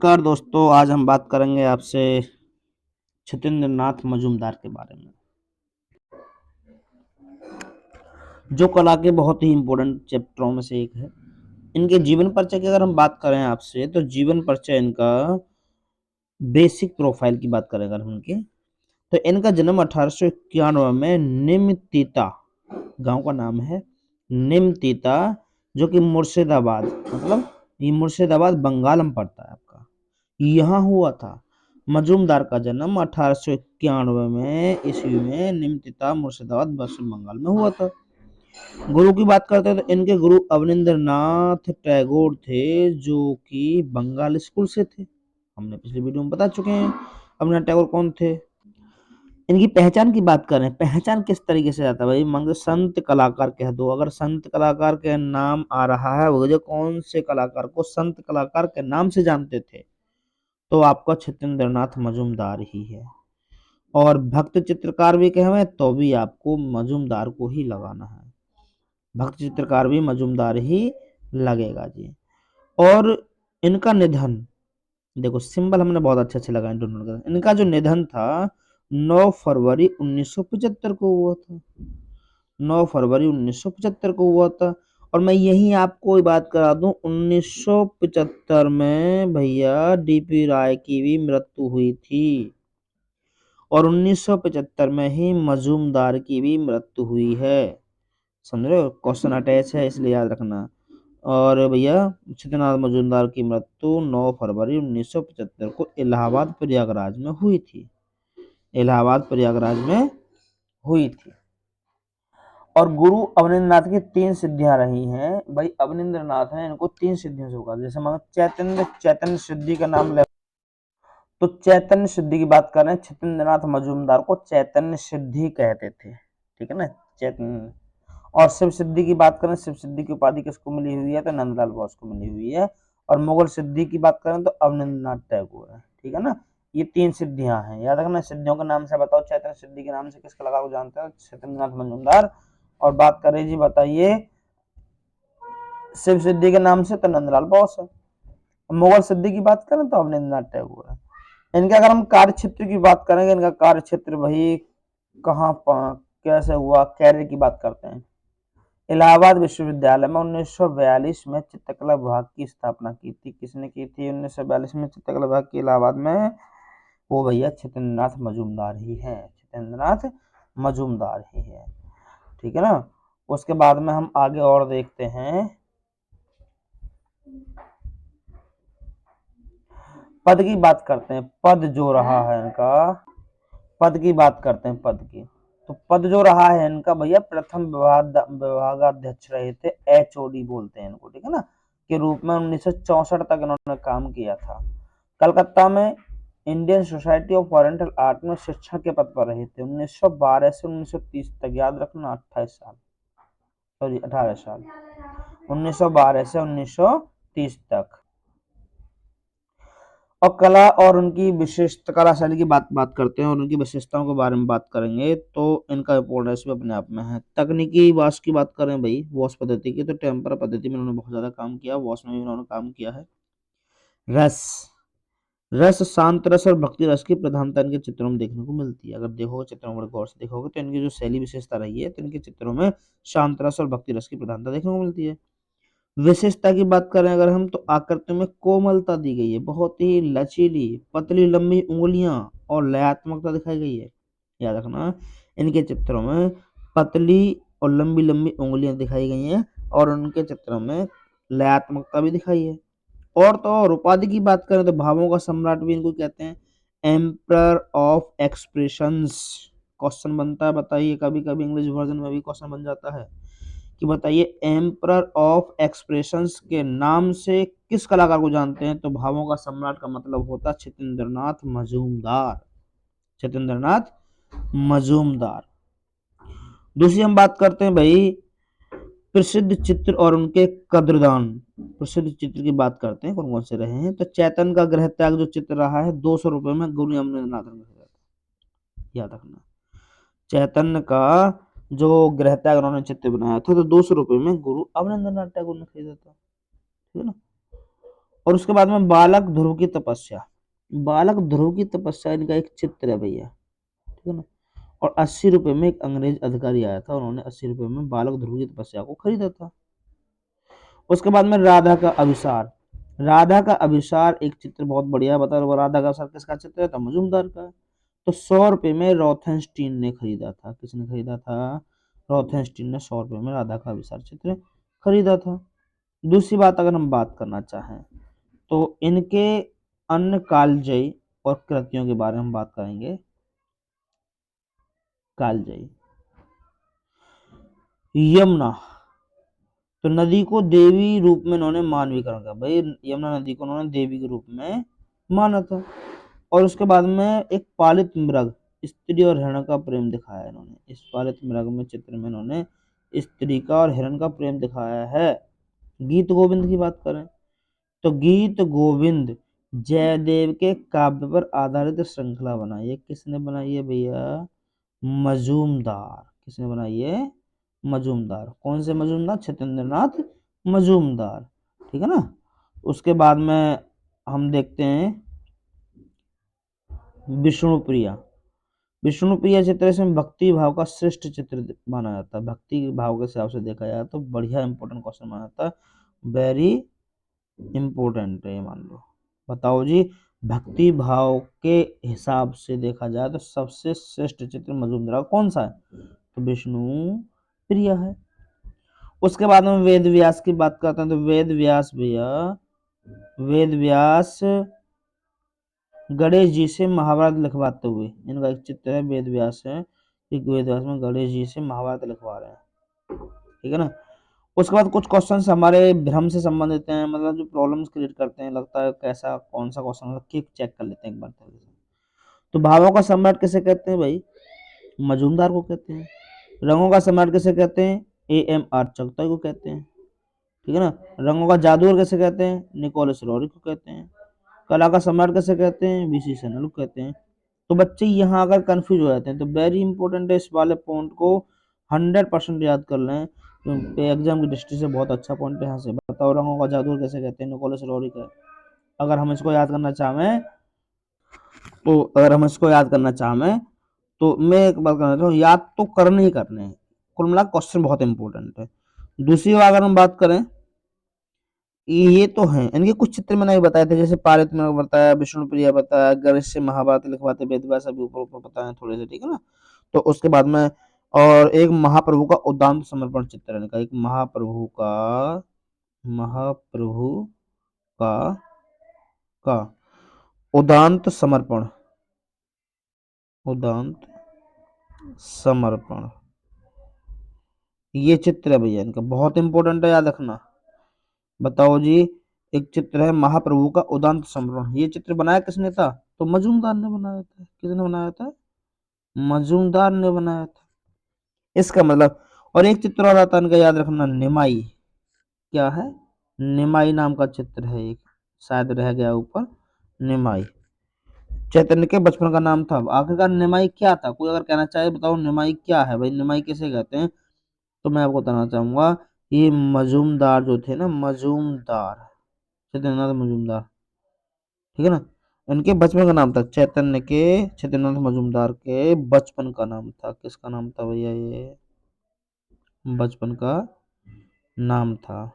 नमस्कार दोस्तों, आज हम बात करेंगे आपसे छतेंद्र नाथ मजूमदार के बारे में, जो कला के बहुत ही इम्पोर्टेंट चैप्टरों में से एक है। इनके जीवन परिचय की अगर हम बात करें आपसे, तो जीवन परिचय इनका बेसिक प्रोफाइल की बात करें अगर हम इनके, तो इनका जन्म 1891 में निमतीता गांव का नाम है, निमतीता, जो कि मुर्शिदाबाद मतलब ये मुर्शिदाबाद बंगाल में पड़ता है आपका, यहाँ हुआ था। मजूमदार का जन्म 1891 में ईस्वी में निमतिता मुर्शिदाबाद पश्चिम बंगाल में हुआ था। गुरु की बात करते हैं तो इनके गुरु अवनिंद्र नाथ टैगोर थे, जो कि बंगाल स्कूल से थे। हमने पिछली वीडियो में बता चुके हैं अवनिंद्र टैगोर कौन थे। इनकी पहचान की बात करें, पहचान किस तरीके से आता है भाई, मान लो संत कलाकार कह दो, अगर संत कलाकार के नाम आ रहा है, वो जो कौन से कलाकार को संत कलाकार के नाम से जानते थे, तो आपका छतेंद्र नाथ मजूमदार ही है। और भक्त चित्रकार भी कहें तो भी आपको मजूमदार को ही लगाना है, भक्त चित्रकार भी मजूमदार ही लगेगा जी। और इनका निधन देखो, सिंबल हमने बहुत अच्छे अच्छे लगाए दोनों का। इनका जो निधन था 9 फरवरी 1975 को हुआ था, 9 फरवरी 1975 को हुआ था। और मैं यही आपको बात करा दूं, 1975 में भैया डीपी राय की भी मृत्यु हुई थी, और 1975 में ही मजूमदार की भी मृत्यु हुई है। समझ रहे हो, क्वेश्चन अटैच है इसलिए याद रखना। और भैया छत्रनाथ मजूमदार की मृत्यु 9 फरवरी 1975 को इलाहाबाद प्रयागराज में हुई थी, इलाहाबाद प्रयागराज में हुई थी। और गुरु अवनिंद्र नाथ की 3 सिद्धियां रही हैं भाई। अवनिंद्र नाथ हैं, इनको 3 सिद्धियों से होगा। जैसे मान चैतन्य सिद्धि का नाम ले, तो चैतन्य सिद्धि की बात कर रहे हैं, छतेंद्र नाथ मजूमदार को चैतन्य सिद्धि कहते थे, ठीक है ना, चैतन्य। और शिव सिद्धि की बात करें, शिव सिद्धि की उपाधि किसको मिली हुई है, तो नंदलाल बोस को मिली हुई है। और मुगल सिद्धि की बात करें तो अवनिंद्र नाथ टैगोर है, ठीक है ना। ये 3 सिद्धियां हैं, याद रखना। सिद्धियों के नाम से बताओ, चैतन्य सिद्धि के नाम से किस कलाकार को जानते हो, छतेंद्र नाथ मजूमदार। और बात करें जी, बताइए शिव सिद्धि के नाम से तो नंदलाल बोस है। मुगल सिद्धि की बात करें तो अवनिंद्र नाथ टैगोर है। इनके अगर हम कार्य क्षेत्र की बात करेंगे, इनका कार्य क्षेत्र वही कहाँ कैसे हुआ, कैरियर की बात करते हैं। इलाहाबाद विश्वविद्यालय में 1942 में चित्रकला विभाग की स्थापना की थी। किसने की थी 1942 में चित्रकला विभाग की इलाहाबाद में, वो भैया छतेंद्र नाथ मजूमदार ही है, छतेंद्र नाथ मजूमदार ही है, ठीक है ना। उसके बाद में हम आगे और देखते हैं, पद की बात करते हैं। पद जो रहा है इनका, पद की बात करते हैं, पद की। तो पद जो रहा है इनका भैया, प्रथम विभागाध्यक्ष रहे थे, एचओडी बोलते हैं इनको, ठीक है ना, के रूप में 1964 तक इन्होंने काम किया था। कलकत्ता में Indian society of oriental art में शिक्षक के पद पर रहे थे 1912 से 1930 तक, याद रखना 28 साल, सॉरी 18 साल, 1912 से 1930 तक। और कला और उनकी विशिष्ट कला शैली की बात करते हैं, और उनकी विशेषताओं के बारे में बात करेंगे, तो इनका इम्पोर्टेंस भी अपने आप में है। तकनीकी वास की बात करें भाई, वॉश पद्धति की, तो टेम्पर पद्धति में उन्होंने बहुत ज्यादा काम किया, वॉश में भी उन्होंने काम किया है। रस रस शांत रस और भक्ति रस की प्रधानता इनके चित्रों में देखने को मिलती है। अगर देखोगे चित्रों में बड़े गौर से देखोगे, तो इनकी जो शैली विशेषता रही है, तो इनके चित्रों में शांत रस और भक्ति रस की प्रधानता देखने को मिलती है। विशेषता की बात करें अगर हम, तो आकृति में कोमलता दी गई है, बहुत ही लचीली पतली लंबी उंगलियां और लयात्मकता दिखाई गई है। याद रखना, इनके चित्रों में पतली और लंबी लंबी उंगलियां दिखाई गई हैं, और उनके चित्रों में लयात्मकता भी दिखाई है। और तो और उपाधि की बात करें तो भावों का सम्राट भी इनको कहते हैं, एम्परर ऑफ एक्सप्रेशंस। क्वेश्चन बनता है, बताइए, कभी कभी इंग्लिश वर्जन में भी क्वेश्चन बन जाता है कि बताइए एम्परर ऑफ एक्सप्रेशंस के नाम से किस कलाकार को जानते हैं, तो भावों का सम्राट का मतलब होता छतेंद्रनाथ मजूमदार, छतेंद्रनाथ मजूमदार। दूसरी हम बात करते हैं भाई प्रसिद्ध चित्र और उनके कद्रदान। प्रसिद्ध चित्र की बात करते हैं, कौन कौन से रहे हैं, तो चैतन का गृह त्याग जो चित्र रहा है 200 रुपए में गुरु अमरनाथ ने खरीदा था, याद रखना। चैतन्य का जो गृह त्याग उन्होंने चित्र बनाया था, तो 200 रुपए में गुरु अवनिंद्रनाथ टैगोर ने खरीदा था, ठीक है ना। और उसके बाद में बालक ध्रुव की तपस्या। बालक ध्रुव की तपस्या इनका एक चित्र है भैया, ठीक है ना। और 80 रुपए में एक अंग्रेज अधिकारी आया था, उन्होंने 80 रुपए में बालक ध्रुव की तपस्या को खरीदा था। उसके बाद में राधा का अभिसार। राधा का अभिसार एक चित्र बहुत बढ़िया है, बताओ राधा का अभिसार किसका चित्र है, तो मजूमदार का है। तो 100 रुपए में रोथेनस्टीन ने खरीदा था, किसने खरीदा था, रोथेनस्टीन ने 100 रुपए में राधा का अभिसार चित्र खरीदा था। दूसरी बात अगर हम बात करना चाहें तो इनके अन्य कालजयी और कृतियों के बारे में हम बात करेंगे। कालजयी, यमुना, तो नदी को देवी रूप में इन्होंने मानवीकरण किया भाई, यमुना नदी को उन्होंने देवी के रूप में माना था। और उसके बाद में एक पालित मृग, स्त्री और हिरण का प्रेम दिखाया है इन्होंने, इस पालित मृग में चित्र में इन्होंने स्त्री का और हिरण का प्रेम दिखाया है। गीत गोविंद की बात करें तो गीत गोविंद जयदेव के काव्य पर आधारित श्रृंखला बनाई है, किसने बनाई है भैया, मजूमदार। किसने बनाई है, मजूमदार। कौन से मजूमदार, छतेंद्रनाथ मजूमदार, ठीक है ना। उसके बाद में हम देखते हैं विष्णुप्रिया। विष्णुप्रिया चित्र इसमें भक्ति भाव का श्रेष्ठ चित्र माना जाता है, भक्ति भाव के हिसाब से देखा जाए तो बढ़िया इंपॉर्टेंट क्वेश्चन माना जाता है, वेरी इंपॉर्टेंट है ये, मान लो। बताओ जी, भक्ति भाव के हिसाब से देखा जाए तो सबसे श्रेष्ठ चित्र मजूमदार कौन सा है, तो विष्णु प्रिया है। उसके बाद में वेद व्यास की बात करते हैं तो वेद व्यास भैया, वेद व्यास गणेश जी से महाभारत लिखवाते हुए, इनका एक चित्र है, वेद व्यास है, एक वेद व्यास में गणेश जी से महाभारत लिखवा रहे हैं, ठीक है ना। उसके बाद कुछ क्वेश्चंस हमारे भ्रम से संबंधित हैं, मतलब जो प्रॉब्लम्स क्रिएट करते हैं, लगता है कैसा कौन सा क्वेश्चन है, चेक कर लेते हैं एक बार तरीके से। तो भावों का सम्राट किसे कहते हैं भाई, मजूमदार को कहते हैं। रंगों का सम्राट किसे कहते हैं, AMR चगताई को कहते हैं, ठीक है ना। रंगों का जादूगर किसे कहते हैं, निकोलस रॉरी को कहते हैं। कला का सम्राट किसे कहते हैं, BC सैनल को कहते हैं। तो बच्चे यहाँ अगर कंफ्यूज हो जाते हैं तो वेरी इंपॉर्टेंट है, इस वाले पॉइंट को 100% याद कर लें, क्योंकि एग्जाम की दृष्टि से बहुत अच्छा पॉइंट है। यहाँ से बताओ रंगों का जादूगर कैसे कहते हैं, निकोलस रॉरी का। अगर हम इसको याद करना चाहें तो मैं एक बात करना चाहूँ, याद तो करने ही करने हैं, कुल मिला क्वेश्चन बहुत इंपॉर्टेंट है। दूसरी बात अगर हम बात करें, ये तो हैं इनके कुछ चित्र मैंने अभी बताए थे, जैसे पारित में बताया, विष्णुप्रिया बताया, गणेश से महाभारत लिखवाते, वेदव्यास अभी ऊपर ऊपर बताए थोड़े से, ठीक है ना। तो उसके बाद में और एक महाप्रभु का उदांत समर्पण चित्र है इनका, एक महाप्रभु का का उदांत समर्पण, ये चित्र है भैया इनका, बहुत इंपॉर्टेंट है, याद रखना। बताओ जी, एक चित्र है महाप्रभु का उदांत समर्पण, ये चित्र बनाया किसने था, तो मजूमदार ने बनाया था। किसने बनाया था, मजूमदार ने बनाया था, इसका मतलब। और एक चित्र और आता है इनका, याद रखना, निमाई। क्या है, निमाई नाम का चित्र है एक, शायद रह गया ऊपर, निमाई। चैतन्य के बचपन का नाम था। आखिरकार निमाई क्या था, कोई अगर कहना चाहे बताओ निमाई क्या है भाई, निमाई किसे कहते हैं, तो मैं आपको बताना चाहूंगा, ये मजूमदार जो थे ना, मजूमदार, चैतन्यनाथ मजूमदार, ठीक है ना, इनके बचपन का नाम था, चैतन्यनाथ मजूमदार के बचपन का नाम था। किसका नाम था भैया, ये बचपन का नाम था,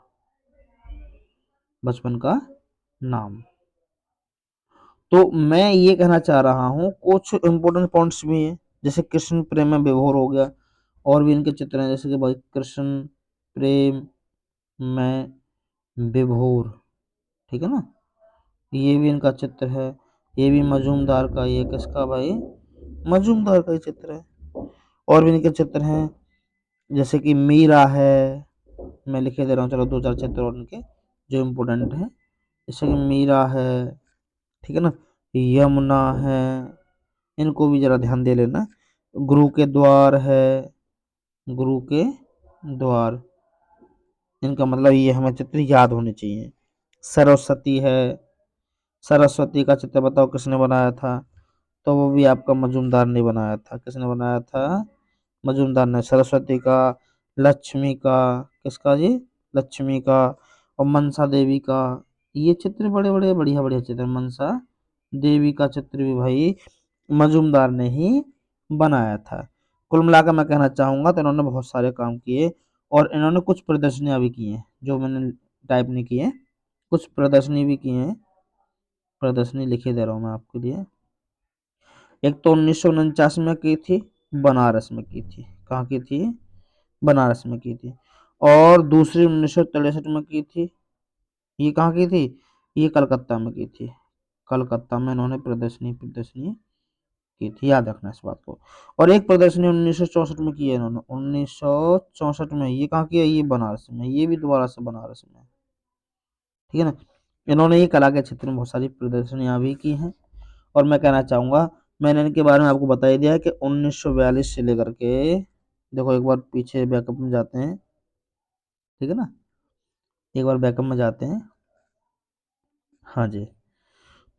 बचपन का नाम। तो मैं ये कहना चाह रहा हूँ, कुछ इंपॉर्टेंट पॉइंट्स भी हैं, जैसे कृष्ण प्रेम में विभोर हो गया, और भी इनके चित्र हैं, जैसे कि भाई कृष्ण प्रेम में विभोर, ठीक है ना, ये भी इनका चित्र है, ये भी मजूमदार का, ये किसका भाई, मजूमदार का ही चित्र है। और भी इनके चित्र हैं, जैसे कि मीरा है, मैं लिखे दे रहा हूँ, चलो 2-4 चित्र और इनके जो इम्पोर्टेंट है, जैसे कि मीरा है, ठीक है ना, यमुना है, इनको भी जरा ध्यान दे लेना। गुरु के द्वार है, गुरु के द्वार, इनका मतलब ये हमें चित्र याद होने चाहिए। सरस्वती है, सरस्वती का चित्र बताओ किसने बनाया था, तो वो भी आपका मजूमदार ने बनाया था। किसने बनाया था, मजूमदार ने। सरस्वती का, लक्ष्मी का, किसका जी, लक्ष्मी का, और मनसा देवी का, ये चित्र बड़े-बड़े बढ़िया-बढ़िया चित्र मनसा देवी का चित्र भी भाई मजूमदार ने ही बनाया था। कुल मिलाकर मैं कहना चाहूँगा तो इन्होंने बहुत सारे काम किए और इन्होंने कुछ प्रदर्शनियाँ भी की हैं, जो मैंने टाइप नहीं की है, कुछ प्रदर्शनी भी की हैं। प्रदर्शनी लिखे दे रहा हूँ मैं आपके लिए। एक तो 1949 में की थी, बनारस में की थी। कहाँ की थी? बनारस में की थी। और दूसरी 1963 में की थी। ये कहाँ की थी? ये कलकत्ता में की थी। कलकत्ता में इन्होंने प्रदर्शनी प्रदर्शनी की थी, याद रखना इस बात को। और एक प्रदर्शनी 1964 में की है इन्होंने, 1964 में। ये कहाँ की है? ये बनारस में। ये भी दोबारा से बनारस में, ठीक है ना। इन्होंने ये कला के क्षेत्र में बहुत सारी प्रदर्शनियां भी की हैं। और मैं कहना चाहूँगा, मैंने इनके बारे में आपको बता ही दिया है कि 1942 से लेकर के, देखो एक बार पीछे बैकअप में जाते हैं, ठीक है ना, एक बार बैकअप में जाते हैं। हाँ जी,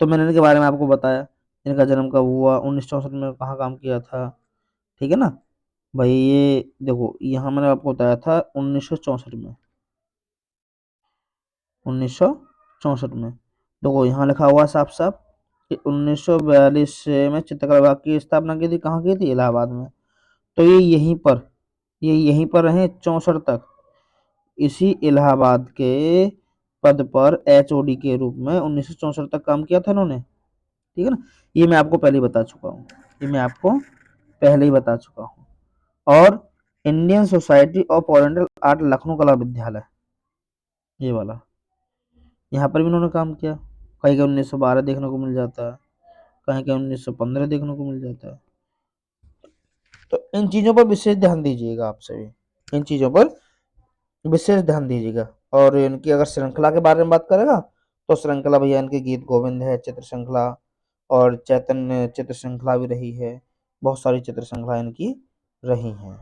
तो मैंने इनके बारे में आपको बताया, इनका जन्म कब हुआ, 1964 में कहाँ काम किया था, ठीक है ना भाई। ये देखो यहाँ मैंने आपको बताया था 1964 में, 1964 में। देखो यहाँ लिखा हुआ साफ साफ कि 1942 से में चित्रकला विभाग की स्थापना की थी। कहाँ की थी? इलाहाबाद में। तो ये यहीं पर रहे 64 तक। इसी इलाहाबाद के पद पर एचओडी के रूप में 1964 तक काम किया था इन्होंने, ठीक है ना। ये मैं आपको पहले ही बता चुका हूँ, ये मैं आपको पहले ही बता चुका हूँ। और Indian society of oriental art Lucknow कला विद्यालय, ये वाला, यहाँ पर भी इन्होंने काम किया। कहीं का 1912 देखने को मिल जाता है, कहीं का 1915 देखने को मिल जाता है। तो इन चीजों पर विशेष ध्यान दीजिएगा आप सभी, इन चीजों पर विशेष ध्यान दीजिएगा। और इनकी अगर श्रृंखला के बारे में बात करेगा तो श्रृंखला भैया इनकी गीत गोविंद है, चित्र श्रृंखला, और चैतन्य चित्र श्रृंखला भी रही है। बहुत सारी चित्र श्रृंखला इनकी रही हैं।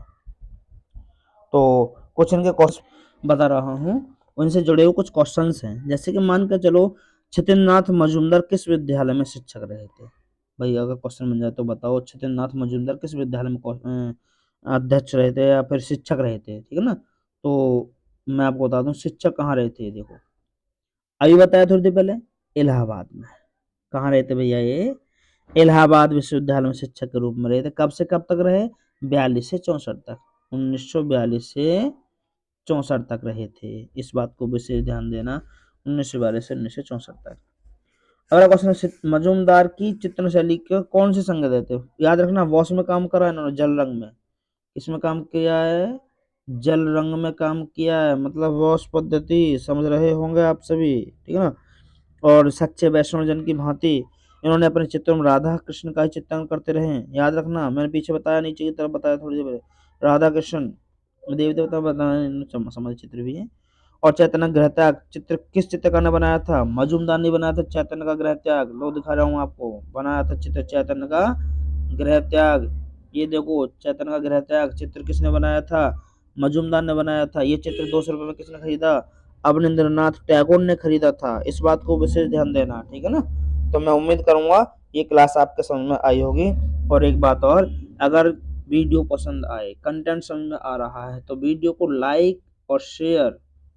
तो कुछ इनके क्वेश्चन बता रहा हूँ, उनसे जुड़े हुए कुछ क्वेश्चंस हैं। जैसे कि मान कर चलो, छतेन्द्रनाथ मजूमदार किस विद्यालय में शिक्षक रहे थे? भाई अगर क्वेश्चन बन जाए तो बताओ, छतेन्द्रनाथ मजूमदार किस विद्यालय में अध्यक्ष रहे थे या फिर शिक्षक रहे थे, ठीक है ना। तो मैं आपको बता दूं शिक्षक कहाँ रहे थे। देखो अभी बताया थोड़ी देर पहले, इलाहाबाद में। कहाँ रहे थे भैया ये? इलाहाबाद विश्वविद्यालय में शिक्षक के रूप में रहे थे। कब से कब तक रहे? 42 से 64 तक, 1942 से 64 तक रहे थे। इस बात को विशेष ध्यान देना, 1942 से 1964 तक। अगला क्वेश्चन है, मजूमदार की चित्रण शैली के कौन से संग देते हो? याद रखना, वॉश में काम करा है इन्होंने, जल रंग में। इसमें काम किया है, जल रंग में काम किया है, मतलब वॉश पद्धति समझ रहे होंगे आप सभी, ठीक है ना। और सच्चे वैष्णव जन की भांति इन्होंने अपने चित्रों में राधा कृष्ण का ही चित्रण करते रहे। याद रखना, मैंने पीछे बताया, नीचे की तरफ बताया थोड़ी देर पहले, राधा कृष्ण देवी देवता बताना, समझ चित्र भी है। और चैतन्य ग्रह त्याग चित्र किस चित्रकार ने बनाया था? मजूमदार ने बनाया था चैतन्य का ग्रह त्याग। लो दिखा रहा हूँ आपको, बनाया था चित्र चैतन्य का ग्रह त्याग। ये देखो चैतन्य का ग्रह त्याग चित्र किसने बनाया था? मजूमदार ने बनाया था। ये चित्र 200 रुपये में किसने खरीदा? अवनींद्रनाथ टैगोर ने खरीदा था। इस बात को विशेष ध्यान देना, ठीक है ना। तो मैं उम्मीद करूंगा ये क्लास आपके समझ में आई होगी। और एक बात और, अगर वीडियो पसंद आए, कंटेंट समझ में आ रहा है, तो वीडियो को लाइक और शेयर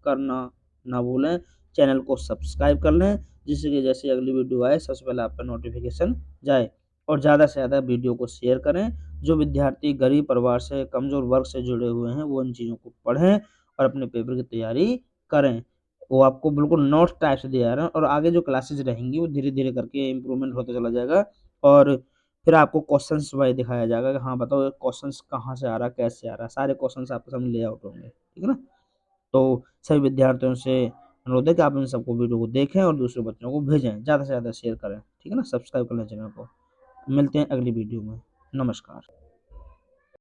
करना ना भूलें। चैनल को सब्सक्राइब कर लें, जिससे कि जैसे अगली वीडियो आए सबसे पहले आप पर नोटिफिकेशन जाए। और ज़्यादा से ज़्यादा वीडियो को शेयर करें। जो विद्यार्थी गरीब परिवार से, कमज़ोर वर्ग से जुड़े हुए हैं, वो इन चीज़ों को पढ़ें और अपने पेपर की तैयारी करें। वो आपको बिल्कुल नोट्स टाइप से दिया रहे हैं, और आगे जो क्लासेज रहेंगी वो धीरे धीरे करके इम्प्रूवमेंट होता चला जाएगा। और फिर आपको क्वेश्चंस वाइज दिखाया जाएगा कि हाँ बताओ क्वेश्चंस कहाँ से आ रहा है, कैसे आ रहा है। सारे क्वेश्चंस आपके सामने ले आउट होंगे, ठीक है ना। तो सभी विद्यार्थियों से अनुरोध है कि आप इन सबको वीडियो को देखें और दूसरे बच्चों को भेजें, ज़्यादा से ज़्यादा शेयर करें, ठीक है ना। सब्सक्राइब कर लें चैनल को। मिलते हैं अगली वीडियो में। नमस्कार।